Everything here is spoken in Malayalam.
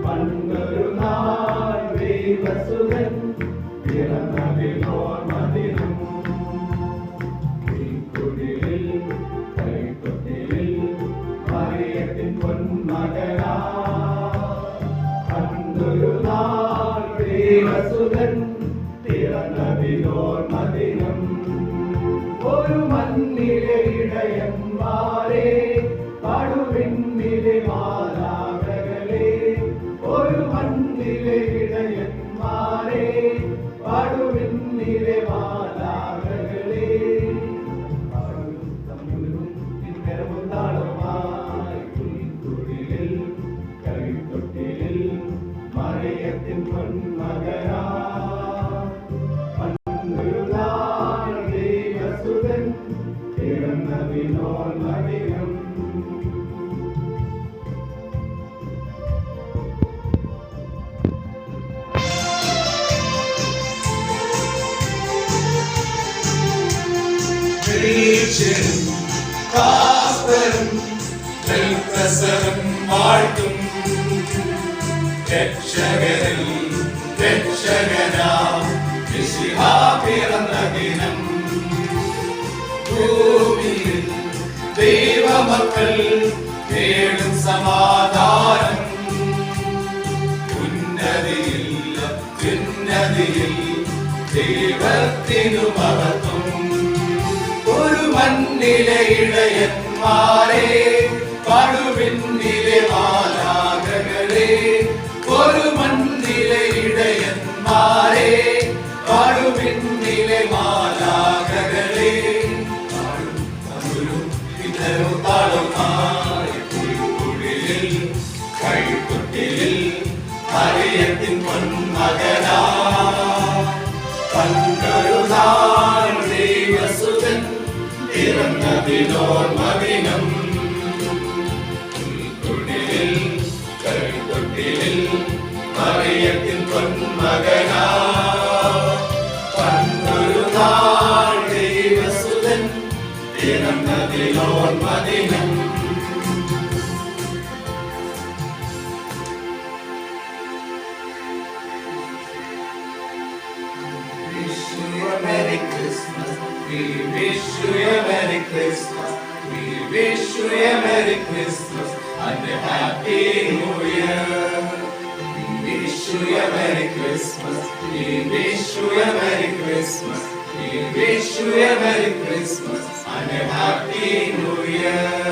പണ്ടൊരു നാൾ ദൈവസുതൻ പിറന്നതിനോർ മദിനം കുടിലിൽ കൈത്തൊട്ടിലിൽ മറിയത്തിൻ പൊന്മകനാ പണ്ടൊരു നാൾ ദൈവസുതൻ പിറന്നതിനോർ മദിനം ഒരു മണ്ണിലെ ഇടയന്മാരെ പടുവിണ്ണിലെ മാലാഖകളെ ഒരു മണ്ണിലെ ഇടയന്മാരെ പടുവിണ്ണിലെ മാലാഖകളെ താളമായി കുളിത്തുടിലിൽ കളിത്തൊട്ടിലിൽ മറിയത്തിൻ പൊന്മകനാ പണ്ടൊരു നാൾ ദൈവസുതൻ പിറന്നതിനോർ മദിനം വാഴ്ത്തും രക്ഷകരിൽ രക്ഷകനാം മിശിഹാ പിറന്ന ദിനം ഭൂമിയിൽ ദൈവമക്കൾ തേടും സമാധാനം ഉന്നതിയിൽ ഉന്നതിയിൽ ദൈവത്തിനു മഹത്വം ഒരു മണ്ണിലെ ഇടയന്മാരെ പടുവിണ്ണിലെ മാലാഖകളെ ഒരു മണ്ണിലെ ഇടയന്മാരെ പടുവിണ്ണിലെ മാലാഖകളെ താളമായി കുളിക്കുടിലിൽ കൈത്തൊട്ടിലിൽ മറിയത്തിൻ പൊന്മകനാ പണ്ടൊരു നാൾ ദൈവസുതൻ പിറന്നതിനോർ മദിനം കുളിക്കുടിലിൽ കൈത്തൊട്ടിലിൽ മറിയത്തിൻ പൊന്മകനാ പണ്ടൊരു നാൾ ദൈവസുതൻ പിറന്നതിനോർ മദിനം Merry Christmas, we wish you a Merry Christmas, we wish you a Merry Christmas and a Happy New Year. We wish you a Merry Christmas, we wish you a Merry Christmas, we wish you a Merry Christmas and a Happy New Year.